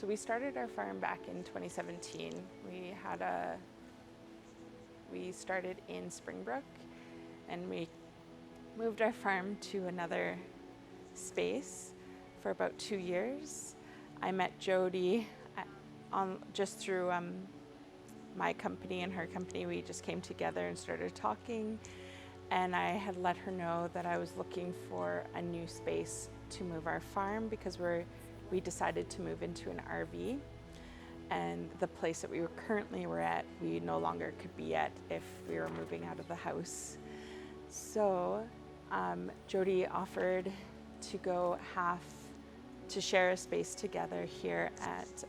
So we started our farm back in 2017. We started in Springbrook, and we moved our farm to another space for about 2 years. I met Jody just through my company and her company. We just came together and started talking, and I had let her know that I was looking for a new space to move our farm because we decided to move into an RV, and the place that we were at, we no longer could be at if we were moving out of the house. So Jody offered to go to share a space together here at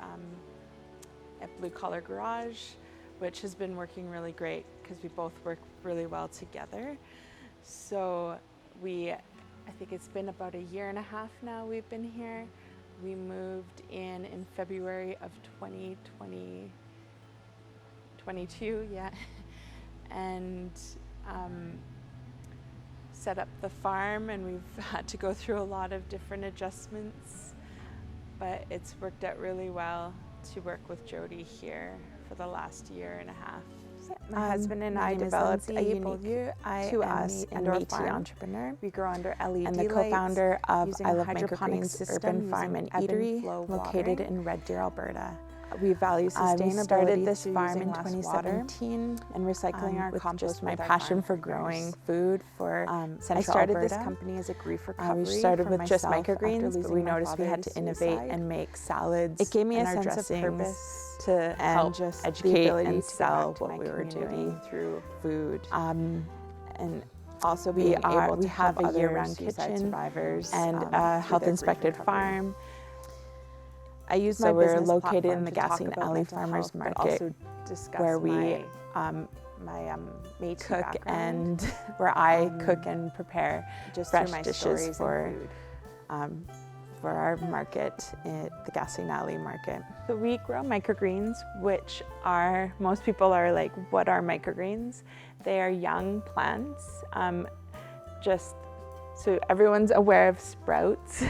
Blue Collar Garage, which has been working really great because we both work really well together. So I think it's been about 1.5 years now we've been here. We moved in February of 2022, yeah, and set up the farm, and we've had to go through a lot of different adjustments, but it's worked out really well to work with Jody here for the last 1.5 years. My husband and I developed a unique to us and Métis entrepreneur. We grow under LED and the co-founder of I Love Microgreens Urban Farm and Eatery, located in Red Deer, Alberta. We value sustainability. We started this farm in 2017 and recycling our compost. My passion for growing food for Central I started Alberta. this company as a grief recovery. We started with just myself microgreens, but we noticed we had to innovate and make salads. It gave me a sense of purpose to help just educate and sell what we were doing through food. And also we have a year-round kitchen survivors and a health inspected farm. I use my we're business located in the platform Gassing to talk Alley about Farmers mental health, Market, but also discuss where we my Métis cook background. and where I cook and prepare just fresh through my dishes stories for and food. for our market, the Gassing Alley Market. So we grow microgreens, which most people are like, what are microgreens? They are young plants. Just so everyone's aware of sprouts,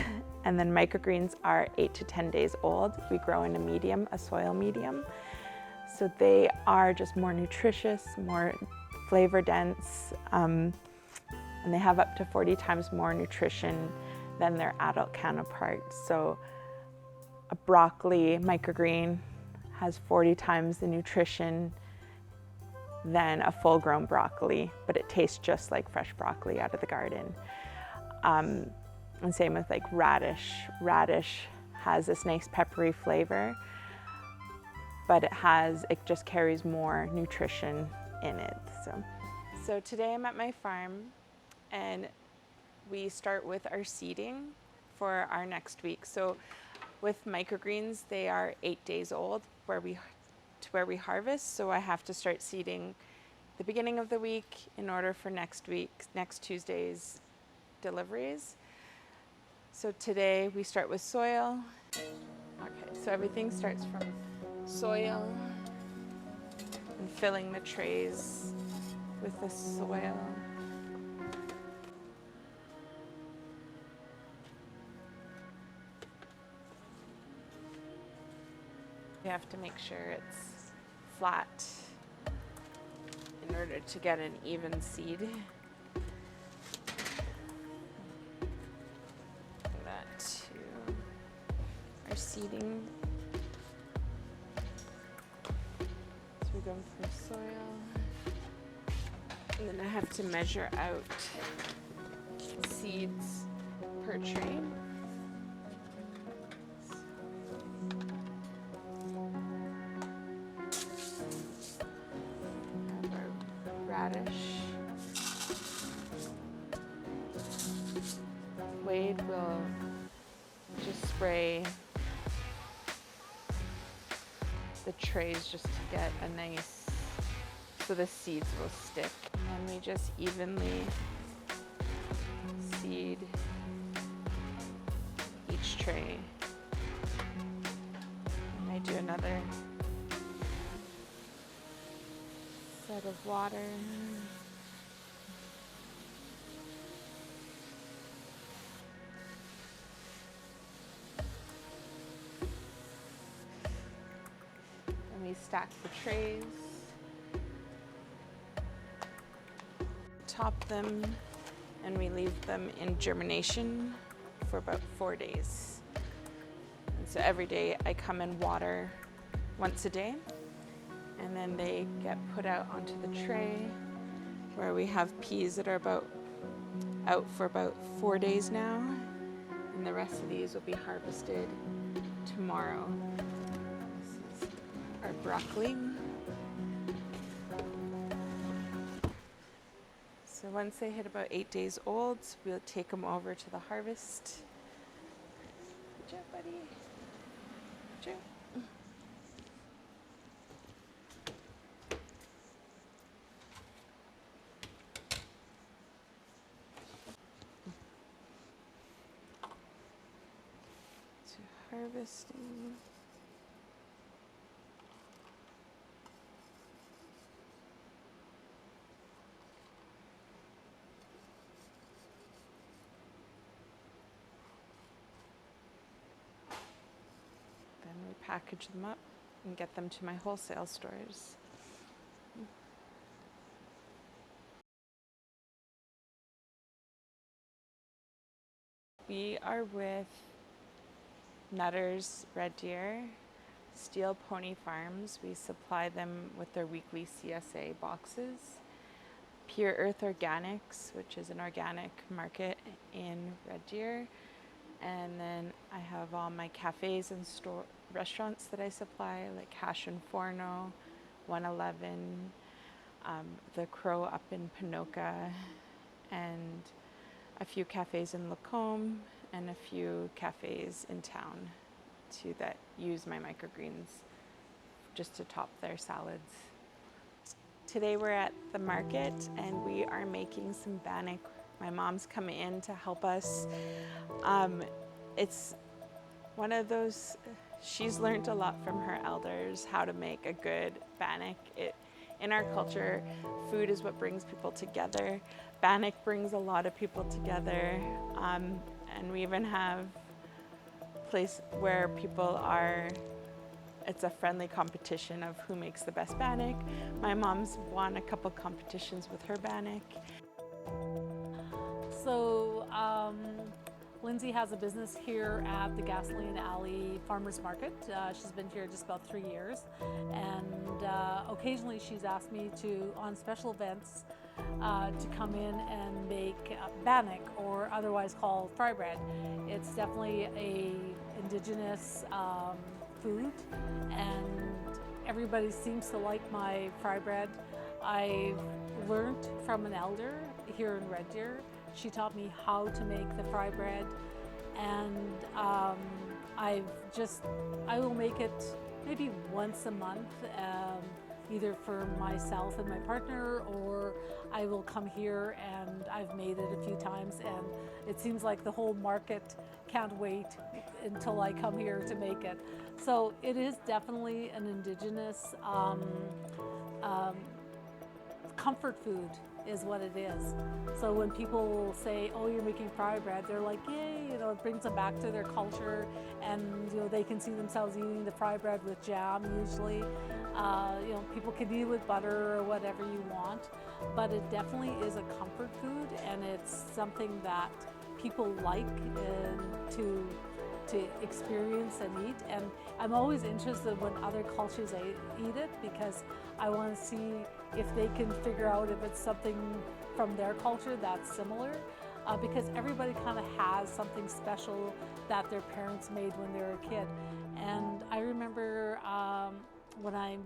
and then microgreens are 8 to 10 days old. We grow in a soil medium. So they are just more nutritious, more flavor dense, and they have up to 40 times more nutrition than their adult counterparts. So a broccoli microgreen has 40 times the nutrition than a full-grown broccoli, but it tastes just like fresh broccoli out of the garden. And same with like radish. Radish has this nice peppery flavor, but it just carries more nutrition in it. So today I'm at my farm, and we start with our seeding for our next week. So with microgreens, they are 8 days old where we harvest. So I have to start seeding the beginning of the week in order for next Tuesday's deliveries. So today we start with soil. Okay, so everything starts from soil and filling the trays with the soil. You have to make sure it's flat in order to get an even seed. Bring that to our seeding. So we go for soil. And then I have to measure out seeds per tray. Radish. Wade will just spray the trays just to get a nice, so the seeds will stick. And then we just evenly seed each tray. And I do another set of water. we stack the trays, top them, and we leave them in germination for about 4 days. And so every day I come and water once a day, and then they get put out onto the tray where we have peas that are out for about 4 days now, and the rest of these will be harvested tomorrow. This is our broccoli. So once they hit about 8 days old, we'll take them over to the harvest. Good job, buddy. Good job. Harvesting. Then we package them up and get them to my wholesale stores. We are with Nutters Red Deer, Steel Pony Farms. We supply them with their weekly CSA boxes. Pure Earth Organics, which is an organic market in Red Deer. And then I have all my cafes and restaurants that I supply, like Hash and Forno, 111, the Crow up in Pinoca, and a few cafes in Lacombe, and a few cafes in town that use my microgreens just to top their salads. Today we're at the market and we are making some bannock. My mom's coming in to help us. It's one of those, she's learned a lot from her elders how to make a good bannock. In our culture, food is what brings people together. Bannock brings a lot of people together. And we even have a place where people it's a friendly competition of who makes the best bannock. My mom's won a couple competitions with her bannock. So Lindsay has a business here at the Gasoline Alley Farmers Market. She's been here just about 3 years, and occasionally she's asked me to, on special events, to come in and make bannock, or otherwise called fry bread. It's definitely a indigenous food, and everybody seems to like my fry bread. I've learned from an elder here in Red Deer. She taught me how to make the fry bread, and I will make it maybe once a month, either for myself and my partner, or I will come here, and I've made it a few times, and it seems like the whole market can't wait until I come here to make it. So it is definitely an indigenous comfort food is what it is. So when people say, oh, you're making fry bread, they're like, yay, it brings them back to their culture, and they can see themselves eating the fry bread with jam usually. People can eat it with butter or whatever you want, but it definitely is a comfort food, and it's something that people like to experience and eat. And I'm always interested when other cultures eat it, because I want to see if they can figure out if it's something from their culture that's similar, because everybody kind of has something special that their parents made when they were a kid. And I remember when I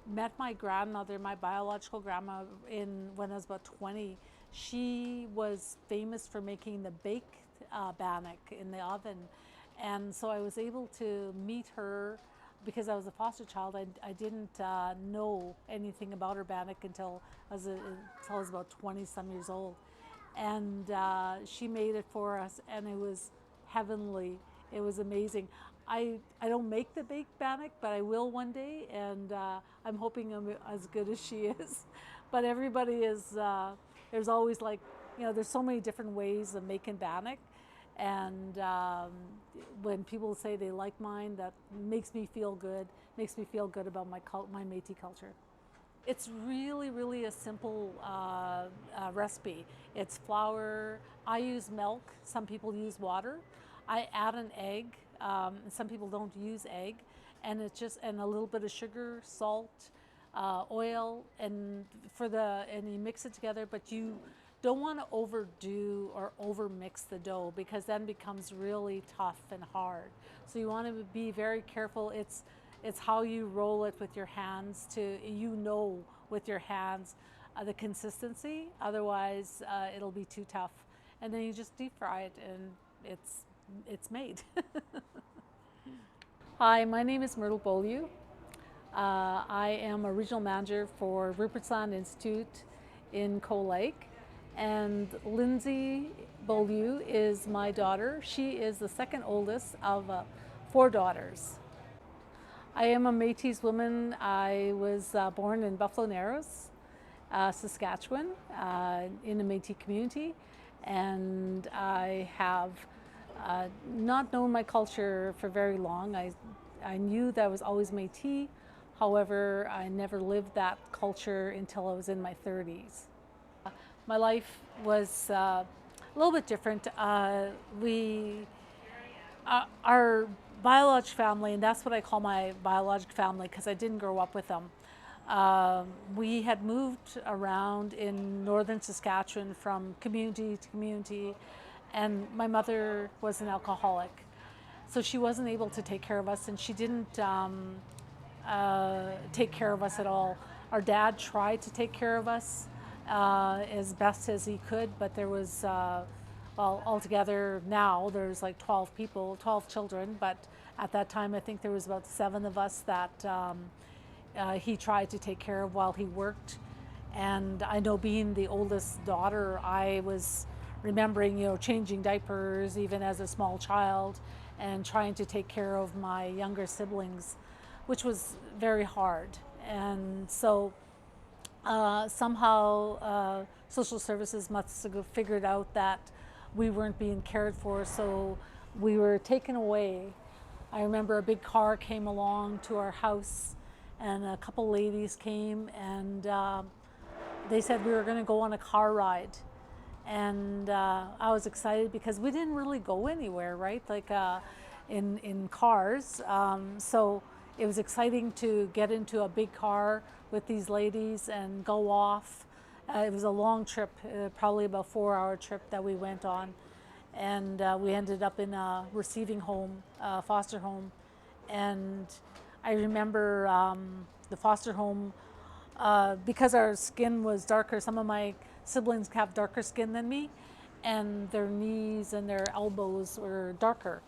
met my grandmother, my biological grandma, when I was about 20, she was famous for making the baked bannock in the oven. And so I was able to meet her. Because I was a foster child, I didn't know anything about her bannock until I was about 20-some years old. And she made it for us, and it was heavenly. It was amazing. I don't make the baked bannock, but I will one day, and I'm hoping I'm as good as she is. But everybody is, there's always there's so many different ways of making bannock. And when people say they like mine, that makes me feel good, about my Métis culture. It's really, really a simple recipe. It's flour. I use milk. Some people use water. I add an egg. Some people don't use egg, and it's just and a little bit of sugar, salt, oil, and you mix it together. But you don't want to overdo or overmix the dough, because then it becomes really tough and hard. So you want to be very careful. It's how you roll it with your hands with your hands the consistency. Otherwise, it'll be too tough. And then you just deep fry it, and it's made. Hi, my name is Myrtle Beaulieu. I am a regional manager for Rupert's Land Institute in Coal Lake. And Lindsay Beaulieu is my daughter. She is the second oldest of 4 daughters. I am a Métis woman. I was born in Buffalo Narrows, Saskatchewan, in a Métis community, and I have not known my culture for very long. I knew that I was always Métis. However, I never lived that culture until I was in my 30s. My life was a little bit different. Our biological family, and that's what I call my biological family because I didn't grow up with them. We had moved around in northern Saskatchewan from community to community, and my mother was an alcoholic. So she wasn't able to take care of us, and she didn't take care of us at all. Our dad tried to take care of us as best as he could, but there was well, altogether now there's like 12 children, but at that time I think there was about 7 of us that he tried to take care of while he worked. And I know, being the oldest daughter, I was remembering, changing diapers even as a small child and trying to take care of my younger siblings, which was very hard. And so somehow social services must have figured out that we weren't being cared for, so we were taken away. I remember a big car came along to our house, and a couple ladies came, and they said we were going to go on a car ride. And I was excited because we didn't really go anywhere, right? Like in cars. So it was exciting to get into a big car with these ladies and go off. It was a long trip, probably about a 4-hour trip that we went on. And we ended up in a receiving home, foster home. And I remember the foster home, because our skin was darker, some of my siblings have darker skin than me, and their knees and their elbows were darker.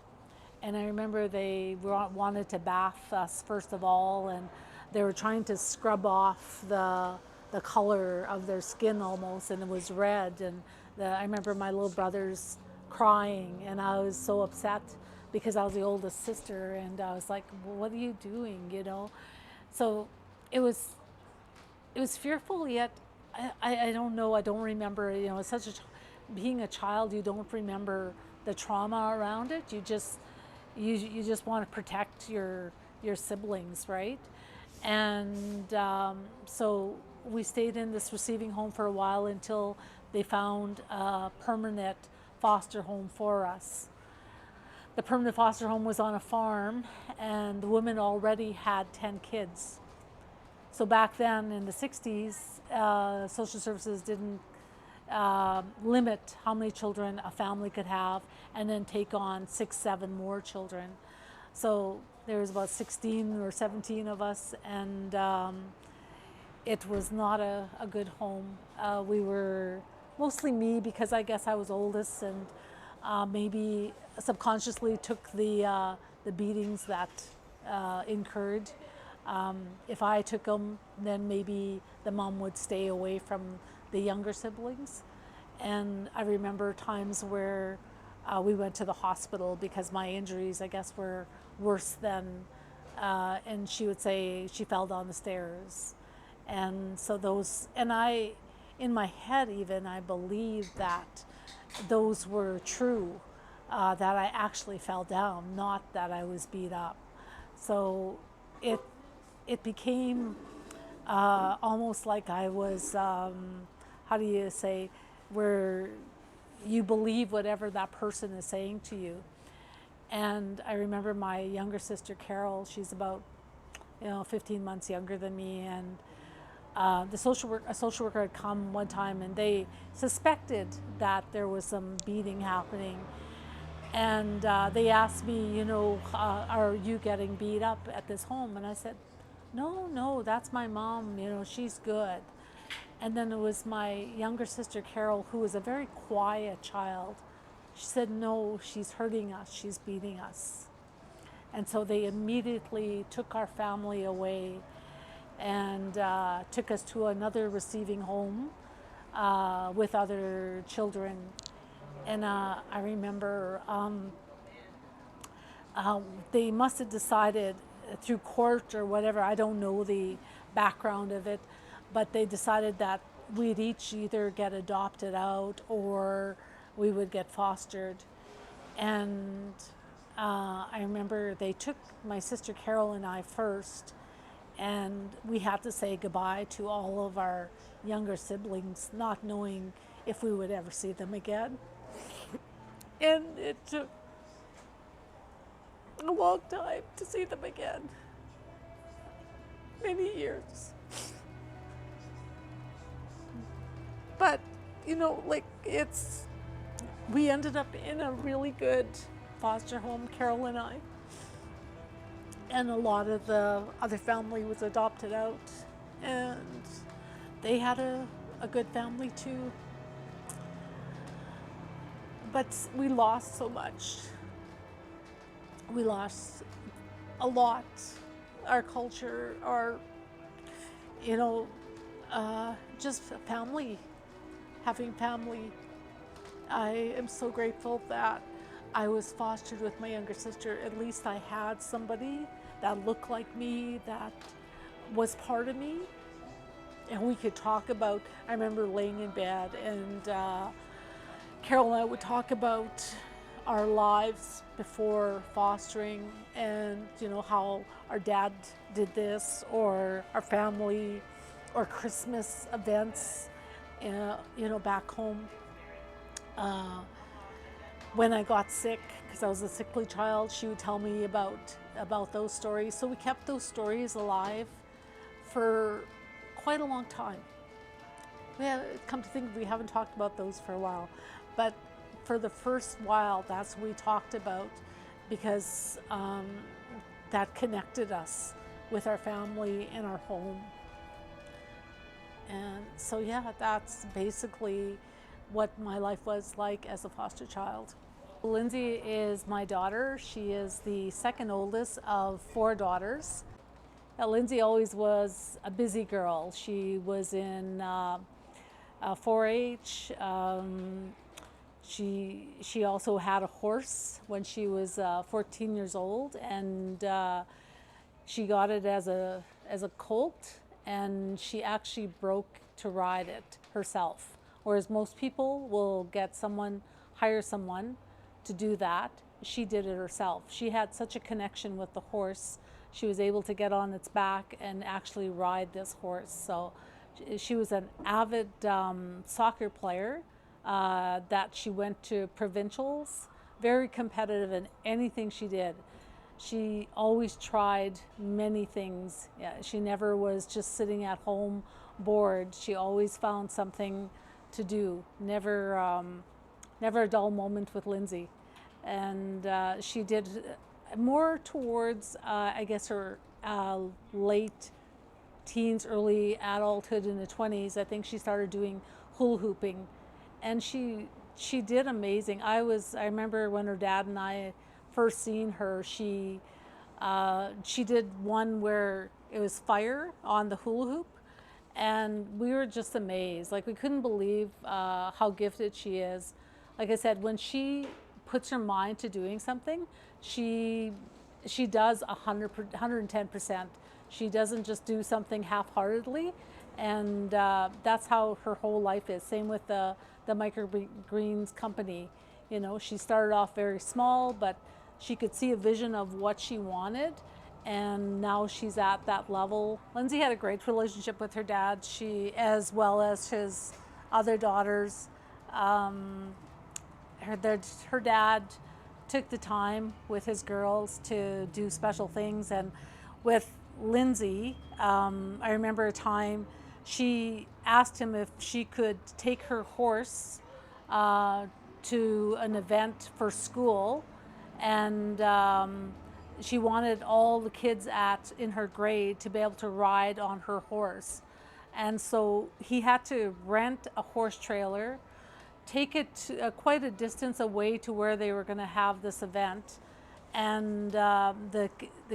And I remember they wanted to bath us first of all, and they were trying to scrub off the color of their skin almost, and it was red. And I remember my little brothers crying, and I was so upset because I was the oldest sister, and I was like, well, what are you doing, So it was fearful, yet I don't know, I don't remember, it's such being a child, you don't remember the trauma around it. You just want to protect your siblings, right? And so we stayed in this receiving home for a while until they found a permanent foster home for us. The permanent foster home was on a farm, and the woman already had 10 kids. So back then in the 60s, social services didn't limit how many children a family could have and then take on 6, 7 more children. So there was about 16 or 17 of us, and it was not a good home. We were mostly me, because I guess I was oldest, and maybe subconsciously took the beatings that incurred. If I took them, then maybe the mom would stay away from the younger siblings. And I remember times where we went to the hospital because my injuries, I guess, were worse than, and she would say she fell down the stairs. And so in my head even, I believed that those were true. that I actually fell down, not that I was beat up. So it became almost like I was, how do you say, where you believe whatever that person is saying to you. And I remember my younger sister Carol, she's about 15 months younger than me, and a social worker had come one time, and they suspected that there was some beating happening. And they asked me, are you getting beat up at this home? And I said, no, that's my mom, she's good. And then it was my younger sister Carol, who was a very quiet child. She said, no, she's hurting us, she's beating us. And so they immediately took our family away and took us to another receiving home with other children. And I remember they must have decided through court or whatever, I don't know the background of it, but they decided that we'd each either get adopted out or we would get fostered. And I remember they took my sister Carol and I first, and we had to say goodbye to all of our younger siblings, not knowing if we would ever see them again. And it took a long time to see them again. Many years. But, we ended up in a really good foster home, Carol and I. And a lot of the other family was adopted out, and they had a good family too. But we lost so much. We lost a lot. Our culture, our, just family, having family. I am so grateful that I was fostered with my younger sister. At least I had somebody that looked like me, that was part of me. And we could talk about, I remember laying in bed, and Carol and I would talk about our lives before fostering, and how our dad did this, or our family, or Christmas events, back home. When I got sick, because I was a sickly child, she would tell me about those stories. So we kept those stories alive for quite a long time. Come to think of it, we haven't talked about those for a while, but for the first while, that's what we talked about, because that connected us with our family and our home. And so that's basically what my life was like as a foster child. Lindsay is my daughter. She is the second oldest of 4 daughters. Lindsay always was a busy girl. She was in 4-H. She also had a horse when she was 14 years old, and she got it as a colt, and she actually broke to ride it herself. Whereas most people will hire someone to do that. She did it herself. She had such a connection with the horse. She was able to get on its back and actually ride this horse. So she was an avid soccer player that she went to provincials, very competitive in anything she did. She always tried many things. She never was just sitting at home bored. She always found something to do. Never a dull moment with Lindsay. And she did more towards, I guess, her late teens, early adulthood in the 20s. I think she started doing hula hooping, and she did amazing. I remember when her dad and I first seen her, she did one where it was fire on the hula hoop, and we were just amazed. Like, we couldn't believe how gifted she is. Like I said, when she puts her mind to doing something, she does 110%. She doesn't just do something half-heartedly, and that's how her whole life is. Same with the microgreens company. You know, she started off very small, but she could see a vision of what she wanted, and now she's at that level. Lindsay had a great relationship with her dad, as well as his other daughters. Her dad took the time with his girls to do special things, and with Lindsay, I remember a time she asked him if she could take her horse to an event for school, and she wanted all the kids in her grade to be able to ride on her horse. And so he had to rent a horse trailer, take it quite a distance away to where they were going to have this event, and the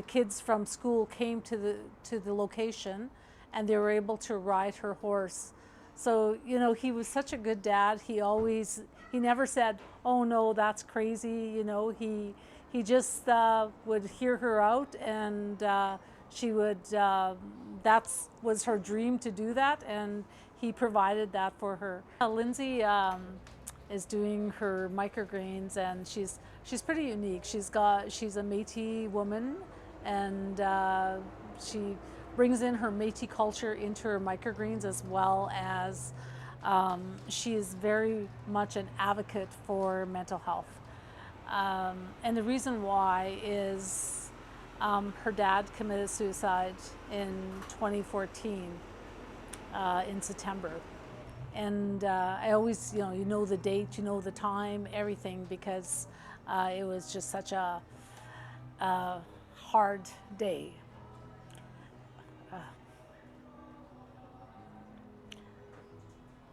kids from school came to the location, and they were able to ride her horse. So, you know, he was such a good dad. He never said, "Oh no, that's crazy." You know, he just would hear her out, and she would. That was her dream, to do that, and he provided that for her. Lindsay is doing her microgreens, and she's pretty unique. She's a Métis woman, and she brings in her Métis culture into her microgreens, as well as she is very much an advocate for mental health. And the reason why is her dad committed suicide in 2014 in September. And I always, you know the date, you know the time, everything, because it was just such a hard day.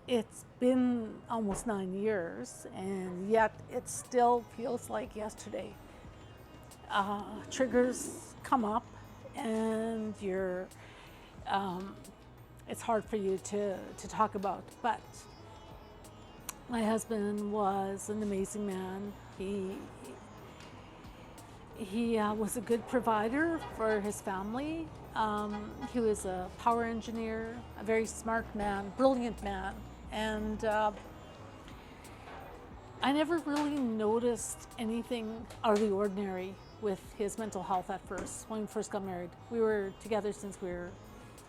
It's been almost 9 years, and yet it still feels like yesterday. Triggers come up, and it's hard for you to talk about. But my husband was an amazing man. He was a good provider for his family. He was a power engineer, a very smart man, brilliant man. And I never really noticed anything out of the ordinary with his mental health at first, when we first got married. We were together since we were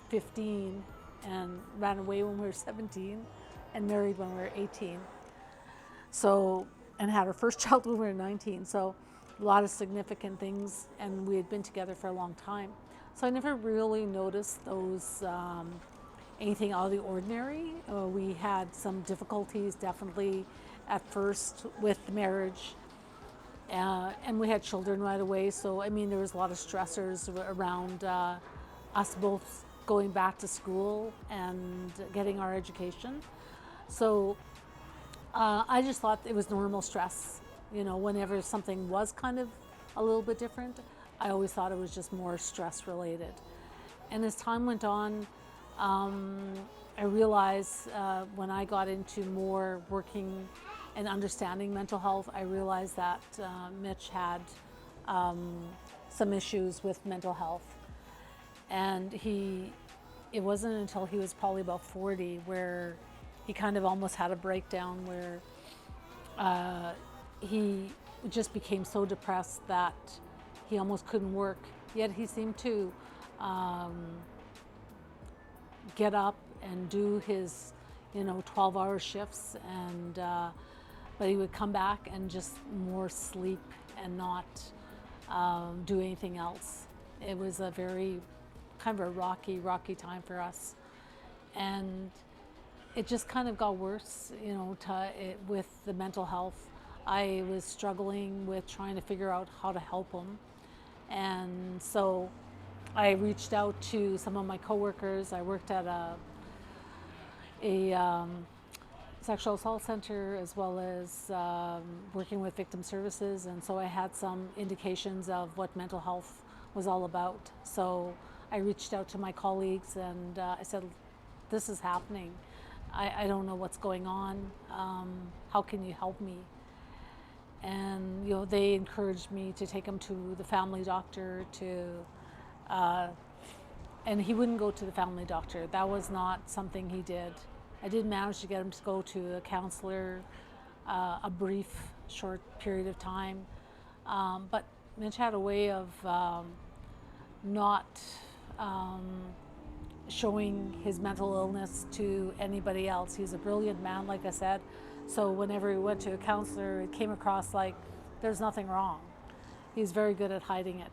15 and ran away when we were 17 and married when we were 18. So, and had our first child when we were 19. So a lot of significant things, and we had been together for a long time. So I never really noticed those anything out of the ordinary. We had some difficulties definitely at first with the marriage, and we had children right away. So I mean, there was a lot of stressors around us both going back to school and getting our education. So I just thought it was normal stress. You know, whenever something was kind of a little bit different, I always thought it was just more stress related. And as time went on, I realized when I got into more working and understanding mental health, I realized that Mitch had some issues with mental health. And it wasn't until he was probably about 40 where he kind of almost had a breakdown, where he just became so depressed that he almost couldn't work. Yet he seemed to get up and do his 12-hour shifts, and but he would come back and just more sleep and not do anything else. It was a very kind of a rocky time for us, and it just kind of got worse, with the mental health. I was struggling with trying to figure out how to help him, and so I reached out to some of my coworkers. I worked at a sexual assault center, as well as working with victim services, and so I had some indications of what mental health was all about. So I reached out to my colleagues, and I said, this is happening. I don't know what's going on. How can you help me? And they encouraged me to take him to the family doctor, and he wouldn't go to the family doctor. That was not something he did. I did manage to get him to go to a counselor, a brief short period of time. But Mitch had a way of not um, showing his mental illness to anybody else. He's a brilliant man, like I said. So whenever he went to a counselor, it came across like there's nothing wrong. He's very good at hiding it.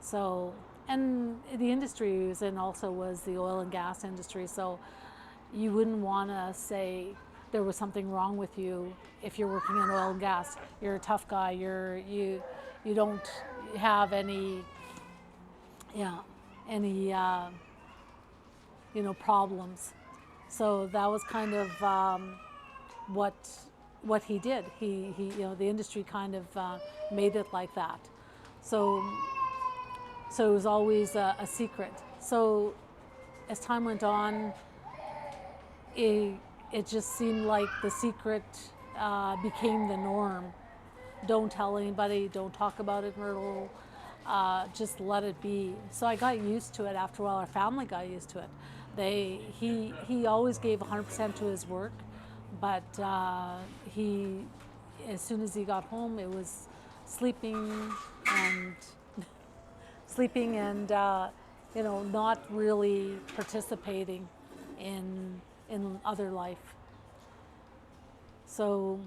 So, and the industry he was in also was the oil and gas industry. So you wouldn't want to say there was something wrong with you if you're working in oil and gas. You're a tough guy. You don't have any any problems. So that was kind of what what he did. He the industry kind of made it like that. So it was always a secret. So as time went on, it, it just seemed like the secret became the norm. Don't tell anybody, don't talk about it, Myrtle. Just let it be. So I got used to it. After a while, our family got used to it. He always gave 100% to his work, but he, as soon as he got home, it was sleeping and sleeping and not really participating in other life. So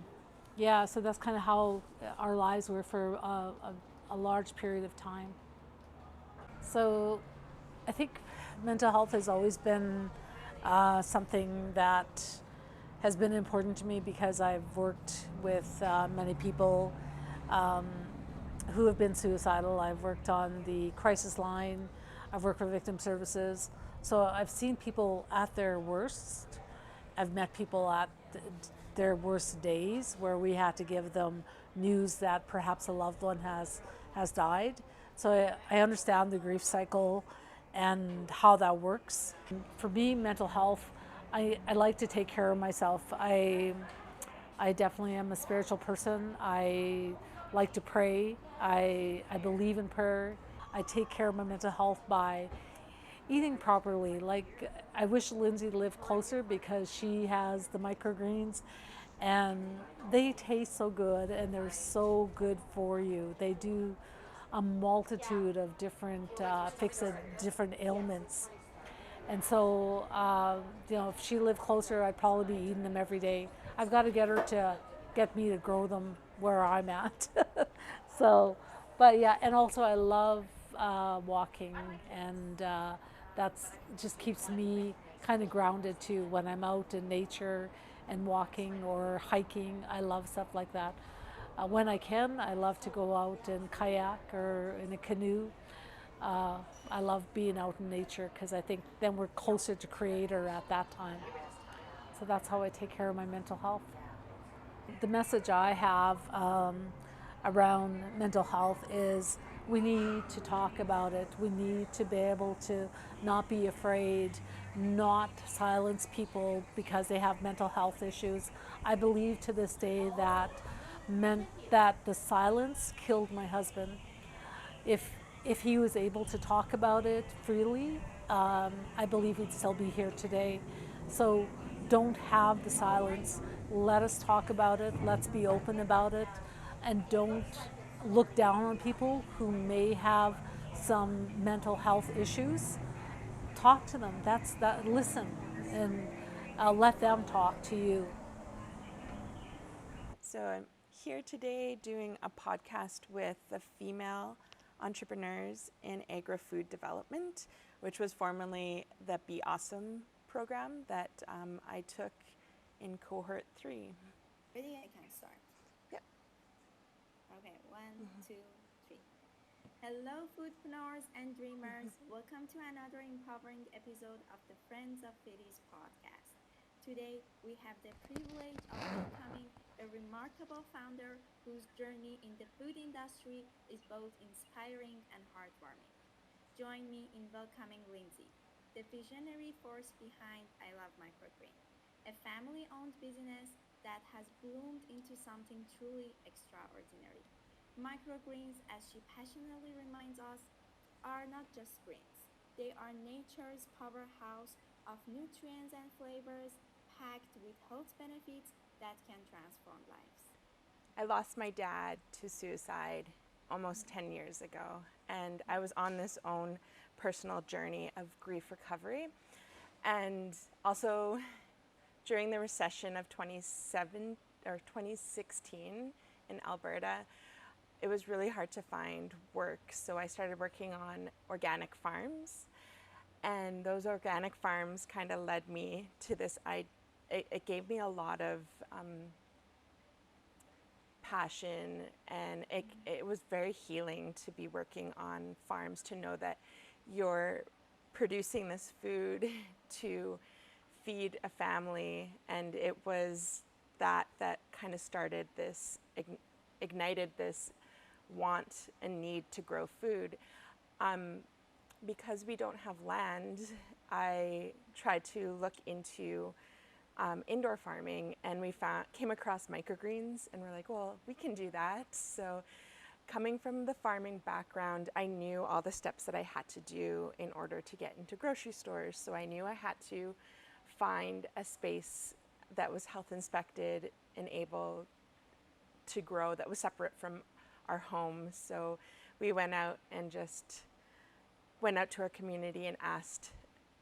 yeah, so that's kind of how our lives were for a large period of time. So I think mental health has always been something that has been important to me because I've worked with many people who have been suicidal. I've worked on the crisis line, I've worked for victim services. So I've seen people at their worst. I've met people at their worst days where we had to give them news that perhaps a loved one has died. So I understand the grief cycle and how that works. For me, mental health, I like to take care of myself. I definitely am a spiritual person. I like to pray. I believe in prayer. I take care of my mental health by eating properly. Like, I wish Lindsay lived closer because she has the microgreens and they taste so good and they're so good for you. They do a multitude of different fix different ailments. And so, if she lived closer, I'd probably be eating them every day. I've got to get her to get me to grow them where I'm at. So, but yeah, and also I love walking, and that's just keeps me kind of grounded too when I'm out in nature and walking or hiking. I love stuff like that. When I can, I love to go out and kayak or in a canoe. I love being out in nature because I think then we're closer to Creator at that time. So that's how I take care of my mental health. The message I have around mental health is we need to talk about it. We need to be able to not be afraid, not silence people because they have mental health issues. I believe to this day that meant that the silence killed my husband. If he was able to talk about it freely, I believe he'd still be here today. So don't have the silence. Let us talk about it. Let's be open about it, and don't look down on people who may have some mental health issues. Talk to them. That's that. Listen, and let them talk to you. So I'm here today doing a podcast with the female entrepreneurs in agri-food development, which was formerly the Be Awesome program that I took in cohort 3. Ready? I can start. Yep. Okay, 1, 2, 3. Hello, foodpreneurs and dreamers. Welcome to another empowering episode of the Friends of Foodies podcast. Today, we have the privilege of welcoming a remarkable founder whose journey in the food industry is both inspiring and heartwarming. Join me in welcoming Lindsay, the visionary force behind I Love Microgreen, a family-owned business that has bloomed into something truly extraordinary. Microgreens, as she passionately reminds us, are not just greens. They are nature's powerhouse of nutrients and flavors packed with health benefits that can transform lives. I lost my dad to suicide almost 10 years ago, and I was on this own personal journey of grief recovery. And also during the recession of 2016 in Alberta, it was really hard to find work. So I started working on organic farms, and those organic farms kind of led me to this. It gave me a lot of passion, and it was very healing to be working on farms, to know that you're producing this food to feed a family. And it was that kind of started this, ignited this want and need to grow food. Because we don't have land, I tried to look into indoor farming, and came across microgreens, and we're like, well, we can do that. So coming from the farming background, I knew all the steps that I had to do in order to get into grocery stores. So I knew I had to find a space that was health inspected and able to grow, that was separate from our home. So we went out to our community and asked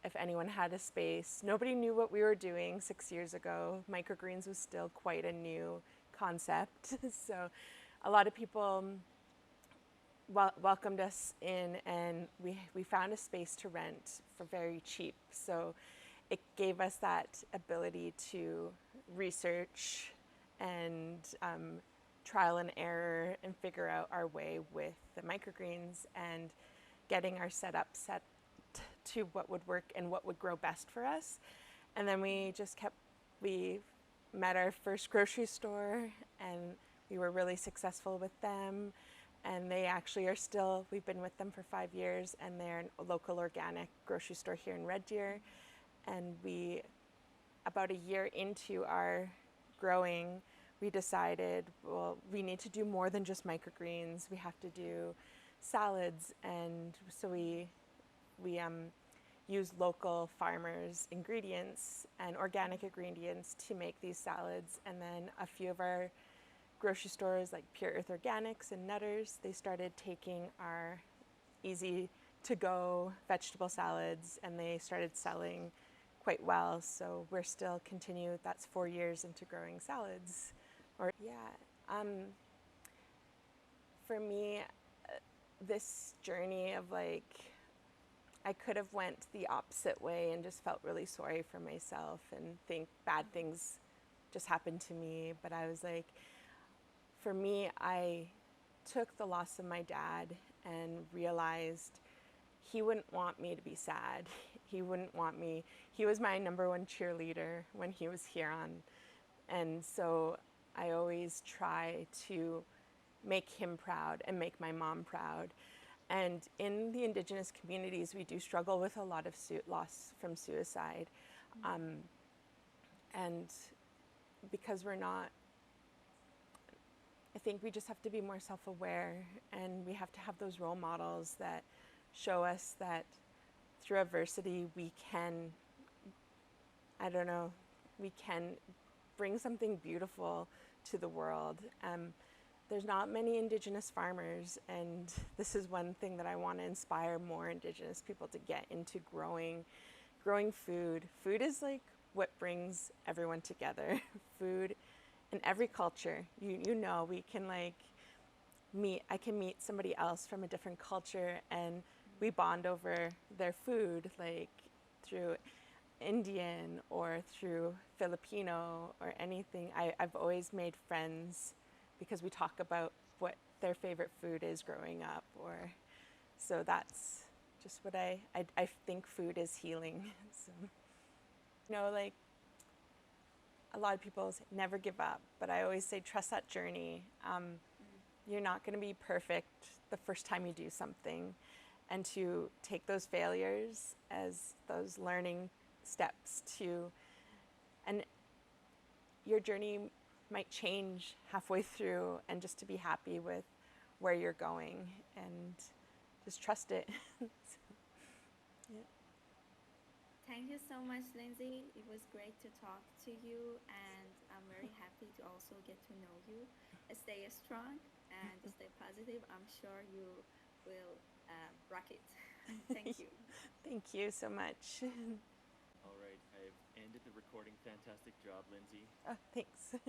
if anyone had a space. Nobody knew what we were doing 6 years ago. Microgreens was still quite a new concept. So a lot of people welcomed us in, and we found a space to rent for very cheap. So it gave us that ability to research and trial and error and figure out our way with the microgreens, and getting our setup set to what would work and what would grow best for us. And then we met our first grocery store, and we were really successful with them. And they actually we've been with them for 5 years, and they're a local organic grocery store here in Red Deer. And about a year into our growing, we decided, well, we need to do more than just microgreens. We have to do salads. And so we use local farmers' ingredients and organic ingredients to make these salads. And then a few of our grocery stores, like Pure Earth Organics and Nutters, they started taking our easy to go vegetable salads, and they started selling quite well. So we're still that's 4 years into growing salads. For me, this journey of I could have went the opposite way and just felt really sorry for myself and think bad things just happened to me. But I was like, for me, I took the loss of my dad and realized he wouldn't want me to be sad. He wouldn't want me. He was my #1 cheerleader when he was here on. And so I always try to make him proud and make my mom proud. And in the Indigenous communities, we do struggle with a lot of loss from suicide. And because I think we just have to be more self-aware, and we have to have those role models that show us that through adversity we can bring something beautiful to the world. There's not many Indigenous farmers, and this is one thing that I want to inspire more Indigenous people to get into growing food. Food is what brings everyone together. Food in every culture, we can I can meet somebody else from a different culture, and we bond over their food, through Indian or through Filipino or anything. I've always made friends because we talk about what their favorite food is growing up, so that's just what I think food is healing. So, a lot of people say never give up, but I always say trust that journey. You're not going to be perfect the first time you do something, and to take those failures as those learning steps and your journey might change halfway through, and just to be happy with where you're going and just trust it. Yeah. Thank you so much, Lindsay. It was great to talk to you, and I'm very happy to also get to know you. stay strong and stay positive. I'm sure you will rock it. Thank you. Thank you so much. All right, I've ended the recording. Fantastic job, Lindsay. Oh, thanks.